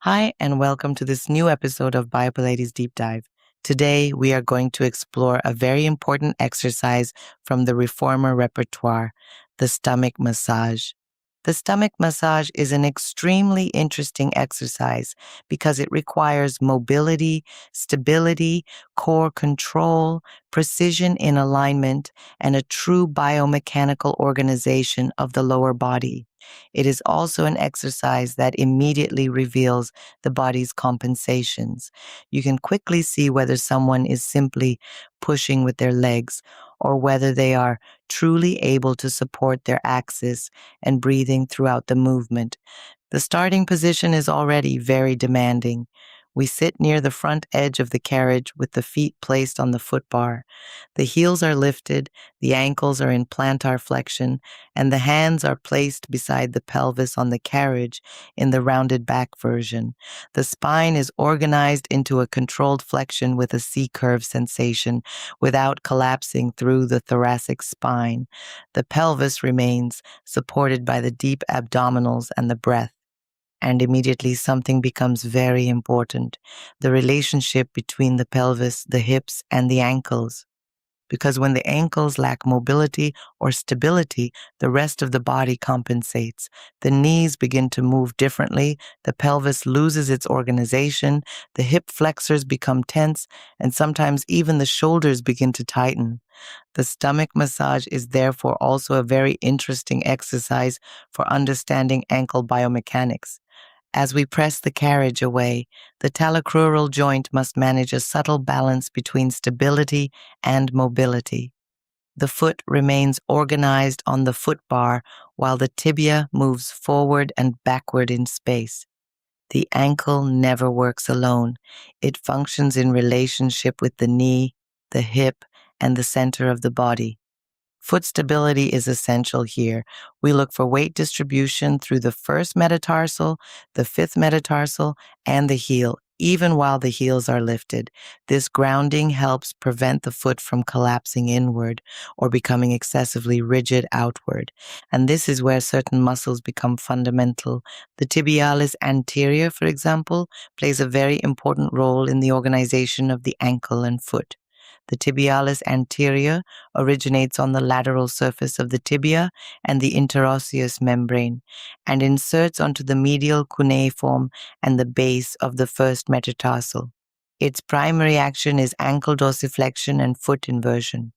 Hi, and welcome to this new episode of Biopilates Deep Dive. Today, we are going to explore a very important exercise from the reformer repertoire, the stomach massage. The stomach massage is an extremely interesting exercise because it requires mobility, stability, core control, precision in alignment, and a true biomechanical organization of the lower body. It is also an exercise that immediately reveals the body's compensations. You can quickly see whether someone is simply pushing with their legs or whether they are truly able to support their axis and breathing throughout the movement. The starting position is already very demanding. We sit near the front edge of the carriage with the feet placed on the footbar. The heels are lifted, the ankles are in plantar flexion, and the hands are placed beside the pelvis on the carriage in the rounded back version. The spine is organized into a controlled flexion with a C-curve sensation without collapsing through the thoracic spine. The pelvis remains supported by the deep abdominals and the breath. And immediately something becomes very important, the relationship between the pelvis, the hips, and the ankles. Because when the ankles lack mobility or stability, the rest of the body compensates. The knees begin to move differently, the pelvis loses its organization, the hip flexors become tense, and sometimes even the shoulders begin to tighten. The stomach massage is therefore also a very interesting exercise for understanding ankle biomechanics. As we press the carriage away, the talocrural joint must manage a subtle balance between stability and mobility. The foot remains organized on the foot bar while the tibia moves forward and backward in space. The ankle never works alone. It functions in relationship with the knee, the hip, and the center of the body. Foot stability is essential here. We look for weight distribution through the first metatarsal, the fifth metatarsal, and the heel, even while the heels are lifted. This grounding helps prevent the foot from collapsing inward or becoming excessively rigid outward. And this is where certain muscles become fundamental. The tibialis anterior, for example, plays a very important role in the organization of the ankle and foot. The tibialis anterior originates on the lateral surface of the tibia and the interosseous membrane and inserts onto the medial cuneiform and the base of the first metatarsal. Its primary action is ankle dorsiflexion and foot inversion.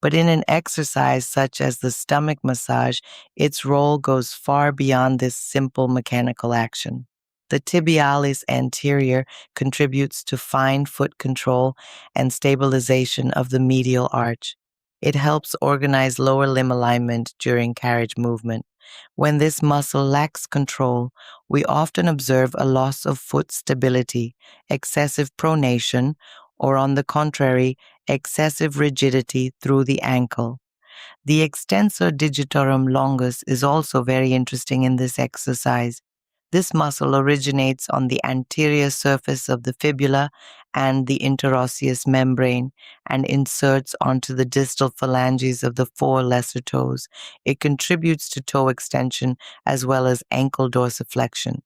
But in an exercise such as the stomach massage, its role goes far beyond this simple mechanical action. The tibialis anterior contributes to fine foot control and stabilization of the medial arch. It helps organize lower limb alignment during carriage movement. When this muscle lacks control, we often observe a loss of foot stability, excessive pronation, or on the contrary, excessive rigidity through the ankle. The extensor digitorum longus is also very interesting in this exercise. This muscle originates on the anterior surface of the fibula and the interosseous membrane and inserts onto the distal phalanges of the four lesser toes. It contributes to toe extension as well as ankle dorsiflexion.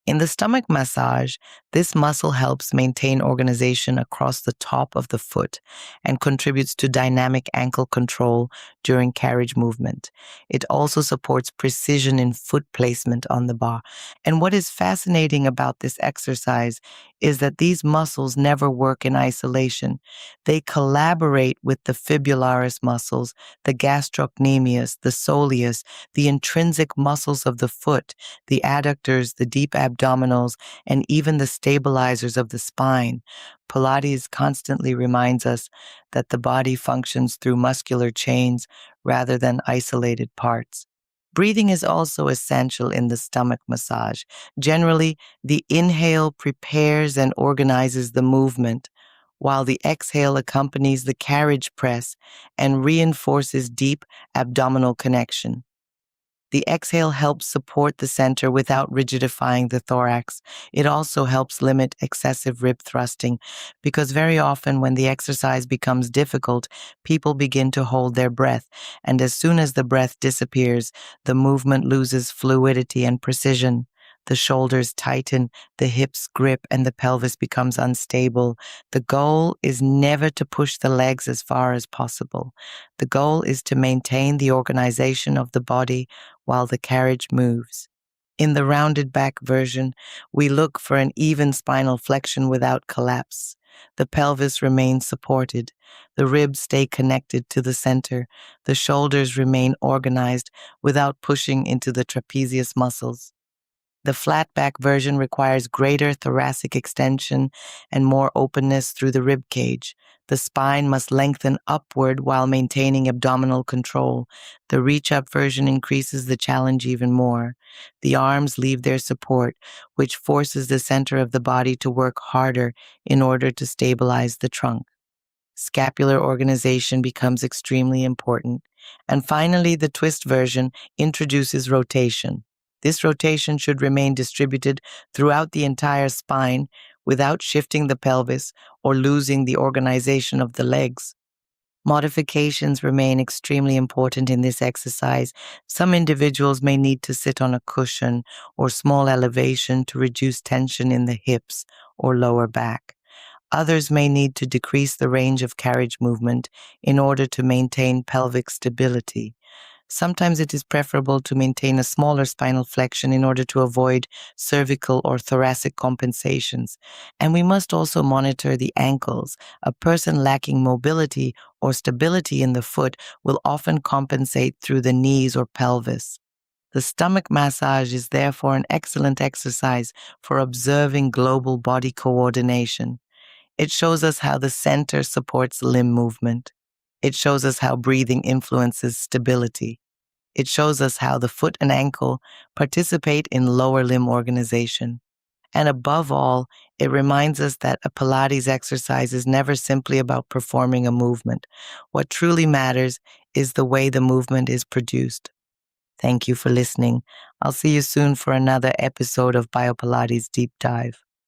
In the stomach massage, this muscle helps maintain organization across the top of the foot and contributes to dynamic ankle control during carriage movement. It also supports precision in foot placement on the bar. And what is fascinating about this exercise is that these muscles never work in isolation. They collaborate with the fibularis muscles, the gastrocnemius, the soleus, the intrinsic muscles of the foot, the adductors, the deep abdominals, and even the stabilizers of the spine. Pilates constantly reminds us that the body functions through muscular chains rather than isolated parts. Breathing is also essential in the stomach massage. Generally, the inhale prepares and organizes the movement, while the exhale accompanies the carriage press and reinforces deep abdominal connection. The exhale helps support the center without rigidifying the thorax. It also helps limit excessive rib thrusting because very often when the exercise becomes difficult, people begin to hold their breath. And as soon as the breath disappears, the movement loses fluidity and precision. The shoulders tighten, the hips grip, and the pelvis becomes unstable. The goal is never to push the legs as far as possible. The goal is to maintain the organization of the body while the carriage moves. In the rounded back version, we look for an even spinal flexion without collapse. The pelvis remains supported. The ribs stay connected to the center. The shoulders remain organized without pushing into the trapezius muscles. The flat back version requires greater thoracic extension and more openness through the rib cage. The spine must lengthen upward while maintaining abdominal control. The reach-up version increases the challenge even more. The arms leave their support, which forces the center of the body to work harder in order to stabilize the trunk. Scapular organization becomes extremely important. And finally, the twist version introduces rotation. This rotation should remain distributed throughout the entire spine without shifting the pelvis or losing the organization of the legs. Modifications remain extremely important in this exercise. Some individuals may need to sit on a cushion or small elevation to reduce tension in the hips or lower back. Others may need to decrease the range of carriage movement in order to maintain pelvic stability. Sometimes it is preferable to maintain a smaller spinal flexion in order to avoid cervical or thoracic compensations. And we must also monitor the ankles. A person lacking mobility or stability in the foot will often compensate through the knees or pelvis. The stomach massage is therefore an excellent exercise for observing global body coordination. It shows us how the center supports limb movement. It shows us how breathing influences stability. It shows us how the foot and ankle participate in lower limb organization. And above all, it reminds us that a Pilates exercise is never simply about performing a movement. What truly matters is the way the movement is produced. Thank you for listening. I'll see you soon for another episode of Biopilates Deep Dive.